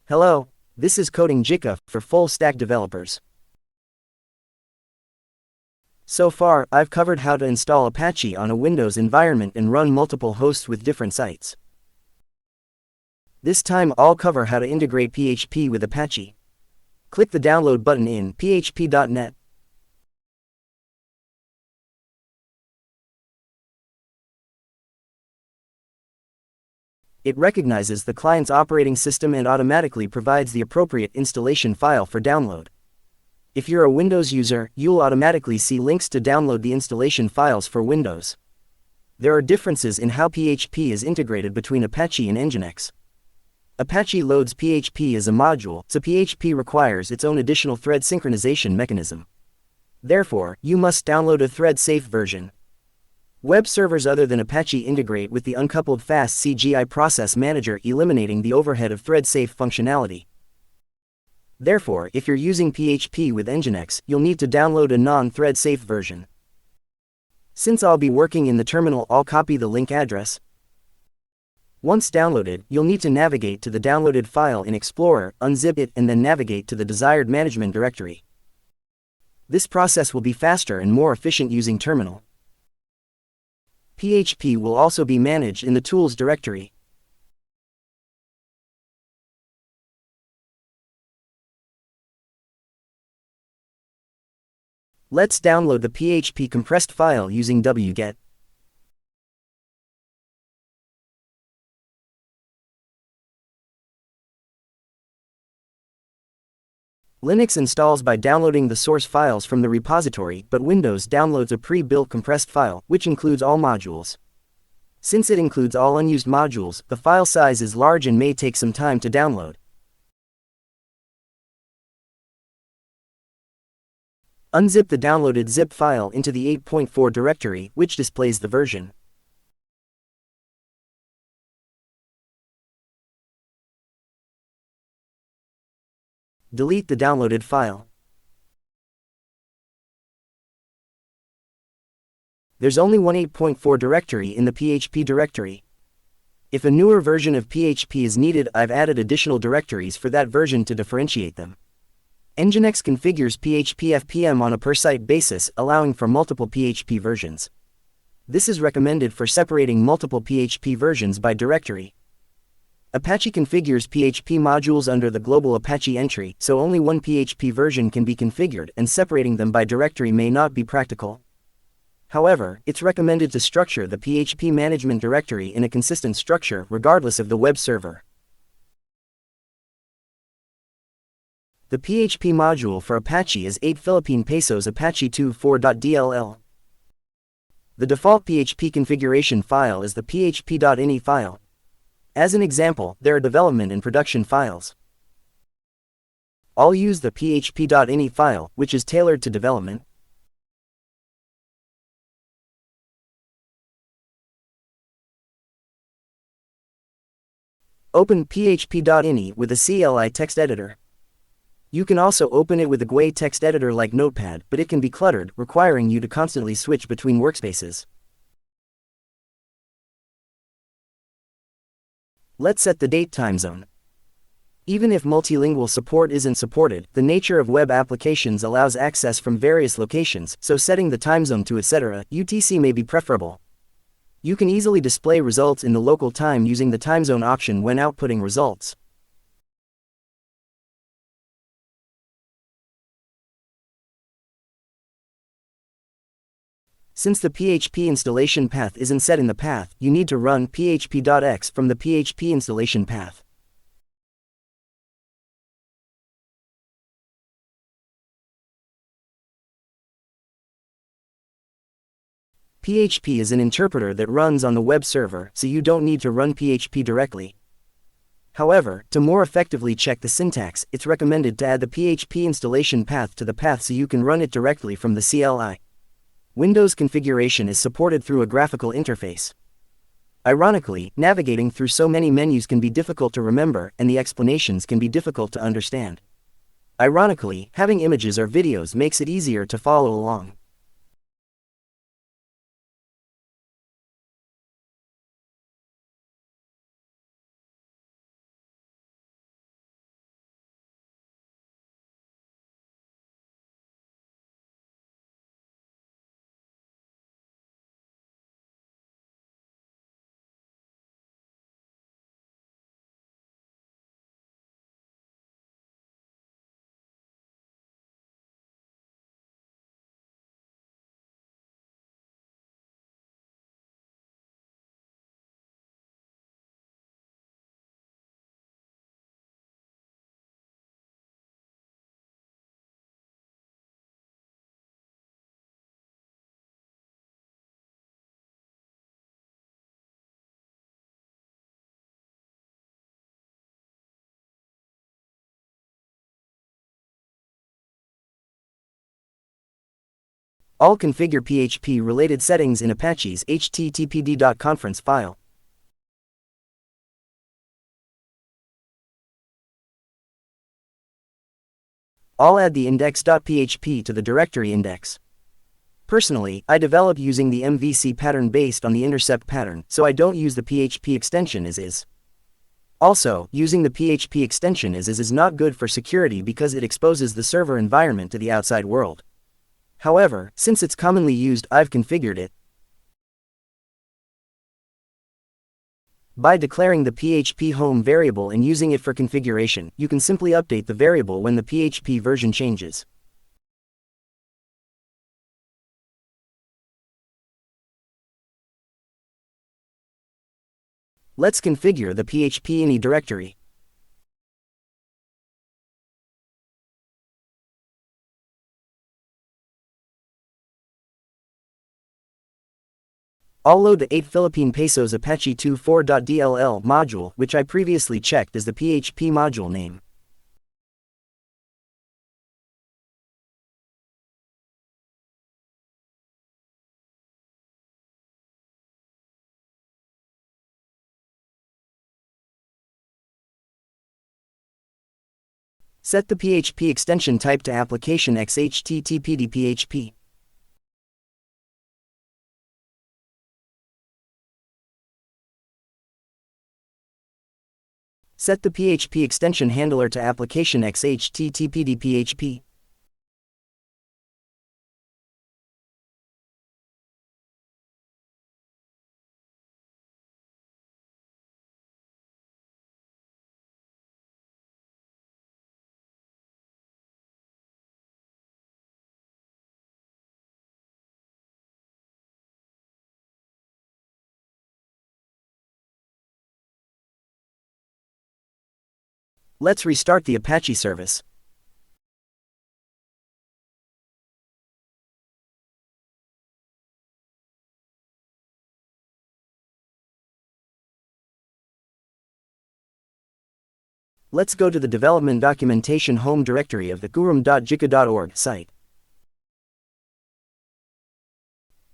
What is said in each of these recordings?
Hello, this is Coding Gicha for full-stack developers. So far, I've covered how to install Apache on a Windows environment and run multiple hosts with different sites. This time I'll cover how to integrate PHP with Apache. Click the download button in php.net. It recognizes the client's operating system and automatically provides the appropriate installation file for download. If you're a Windows user, you'll automatically see links to download the installation files for Windows. There are differences in how PHP is integrated between Apache and Nginx. Apache loads PHP as a module, so PHP requires its own additional thread synchronization mechanism. Therefore, you must download a thread-safe version. Web servers other than Apache integrate with the uncoupled fast CGI process manager, eliminating the overhead of thread-safe functionality. Therefore, if you're using PHP with Nginx, you'll need to download a non-thread safe version. Since I'll be working in the terminal, I'll copy the link address. Once downloaded, you'll need to navigate to the downloaded file in Explorer, unzip it, and then navigate to the desired management directory. This process will be faster and more efficient using terminal. PHP will also be managed in the Tools directory. Let's download the PHP compressed file using wget. Linux installs by downloading the source files from the repository, but Windows downloads a pre-built compressed file, which includes all modules. Since it includes all unused modules, the file size is large and may take some time to download. Unzip the downloaded zip file into the 8.4 directory, which displays the version. Delete the downloaded file. There's only one 8.4 directory in the PHP directory. If a newer version of PHP is needed, I've added additional directories for that version to differentiate them. Nginx configures PHP FPM on a per-site basis, allowing for multiple PHP versions. This is recommended for separating multiple PHP versions by directory. Apache configures PHP modules under the global Apache entry, so only one PHP version can be configured, and separating them by directory may not be practical. However, it's recommended to structure the PHP management directory in a consistent structure regardless of the web server. The PHP module for Apache is 8 Philippine pesos Apache 2.4.dll. The default PHP configuration file is the php.ini file. As an example, there are development and production files. I'll use the php.ini file, which is tailored to development. Open php.ini with a CLI text editor. You can also open it with a GUI text editor like Notepad, but it can be cluttered, requiring you to constantly switch between workspaces. Let's set the date time zone. Even if multilingual support isn't supported, the nature of web applications allows access from various locations, so setting the time zone to etc. UTC may be preferable. You can easily display results in the local time using the time zone option when outputting results. Since the PHP installation path isn't set in the path, you need to run php.x from the PHP installation path. PHP is an interpreter that runs on the web server, so you don't need to run PHP directly. However, to more effectively check the syntax, it's recommended to add the PHP installation path to the path so you can run it directly from the CLI. Windows configuration is supported through a graphical interface. Ironically, navigating through so many menus can be difficult to remember, and the explanations can be difficult to understand. Ironically, having images or videos makes it easier to follow along. All configure PHP-related settings in Apache's httpd.conf file. I'll add the index.php to the directory index. Personally, I develop using the MVC pattern based on the intercept pattern, so I don't use the PHP extension as is. Also, using the PHP extension as is not good for security because it exposes the server environment to the outside world. However, since it's commonly used, I've configured it. By declaring the PHP home variable and using it for configuration, you can simply update the variable when the PHP version changes. Let's configure the php.ini directory. I'll load the 8 Philippine pesos Apache 24.dll module, which I previously checked as the PHP module name. Set the PHP extension type to application x-httpd-php. Set the PHP extension handler to application x-httpd-php. Let's restart the Apache service. Let's go to the development documentation home directory of the gicha.org site.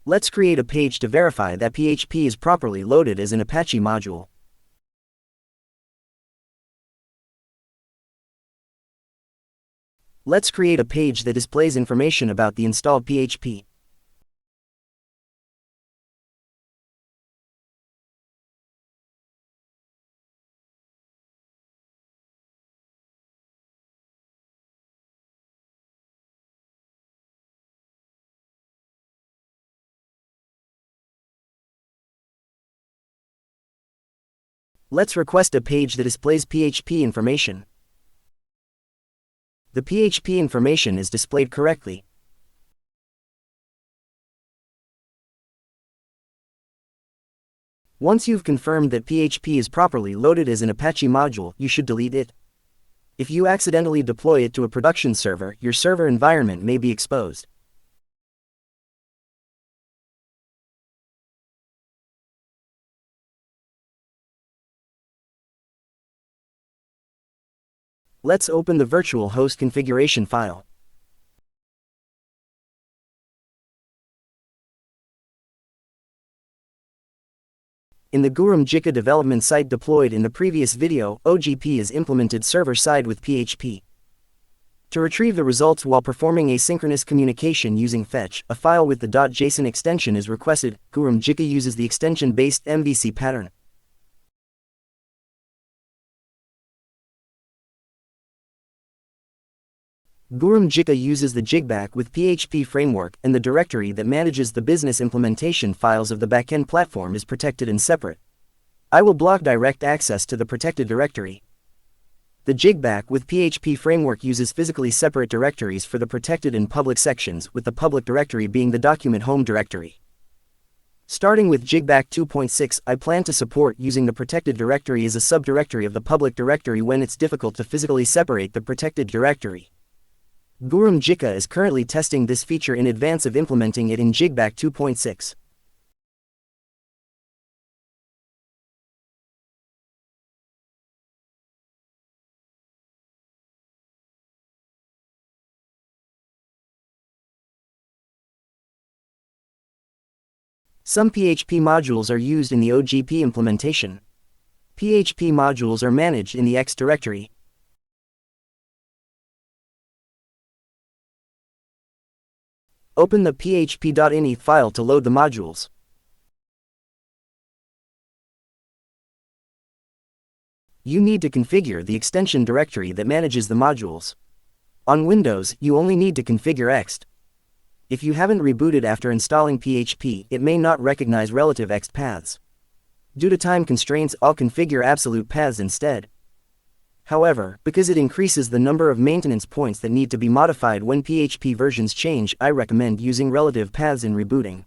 Let's create a page to verify that PHP is properly loaded as an Apache module. Let's create a page that displays information about the installed PHP. Let's request a page that displays PHP information. The PHP information is displayed correctly. Once you've confirmed that PHP is properly loaded as an Apache module, you should delete it. If you accidentally deploy it to a production server, your server environment may be exposed. Let's open the virtual host configuration file. In the gicha development site deployed in the previous video, OGP is implemented server-side with PHP. To retrieve the results while performing asynchronous communication using fetch, a file with the .json extension is requested. gicha uses the extension-based MVC pattern. gicha uses the jigback with PHP framework, and the directory that manages the business implementation files of the backend platform is protected and separate. I will block direct access to the protected directory. The jigback with PHP framework uses physically separate directories for the protected and public sections, with the public directory being the document home directory. Starting with jigback 2.6, I plan to support using the protected directory as a subdirectory of the public directory when it's difficult to physically separate the protected directory. gicha is currently testing this feature in advance of implementing it in jigback 2.6. Some PHP modules are used in the OGP implementation. PHP modules are managed in the X directory. Open the php.ini file to load the modules. You need to configure the extension directory that manages the modules. On Windows, you only need to configure ext. If you haven't rebooted after installing PHP, it may not recognize relative ext paths. Due to time constraints, I'll configure absolute paths instead. However, because it increases the number of maintenance points that need to be modified when PHP versions change, I recommend using relative paths in rebooting.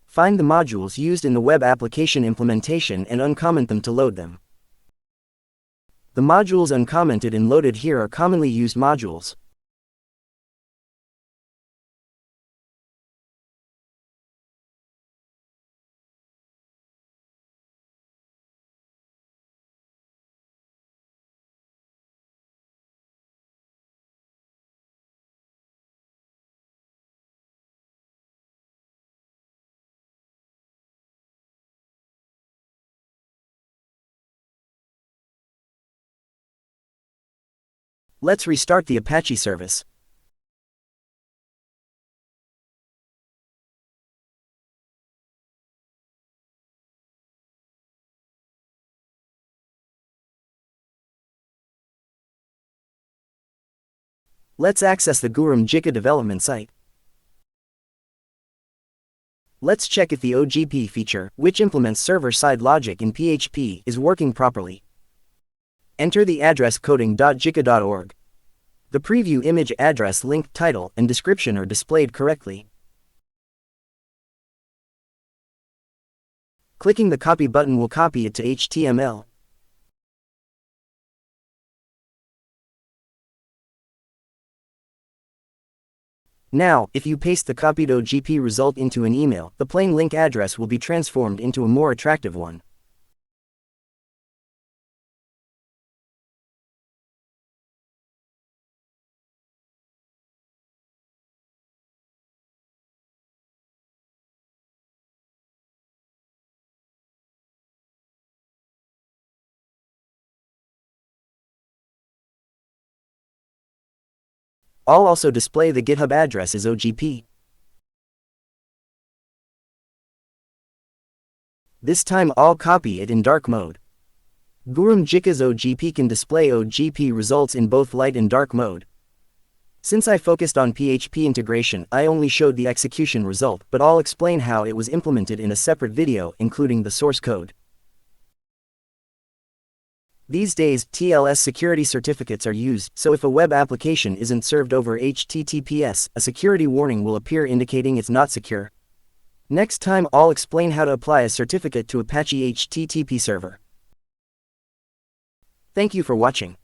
Find the modules used in the web application implementation and uncomment them to load them. The modules uncommented and loaded here are commonly used modules. Let's restart the Apache service. Let's access the gicha development site. Let's check if the OGP feature, which implements server-side logic in PHP, is working properly. Enter the address coding.gicha.org. The preview image address, link, title, and description are displayed correctly. Clicking the copy button will copy it to HTML. Now, if you paste the copied OGP result into an email, the plain link address will be transformed into a more attractive one. I'll also display the GitHub address as OGP. This time I'll copy it in dark mode. Gicha's OGP can display OGP results in both light and dark mode. Since I focused on PHP integration, I only showed the execution result, but I'll explain how it was implemented in a separate video, including the source code. These days, TLS security certificates are used, so if a web application isn't served over HTTPS, a security warning will appear indicating it's not secure. Next time I'll explain how to apply a certificate to Apache HTTP Server. Thank you for watching.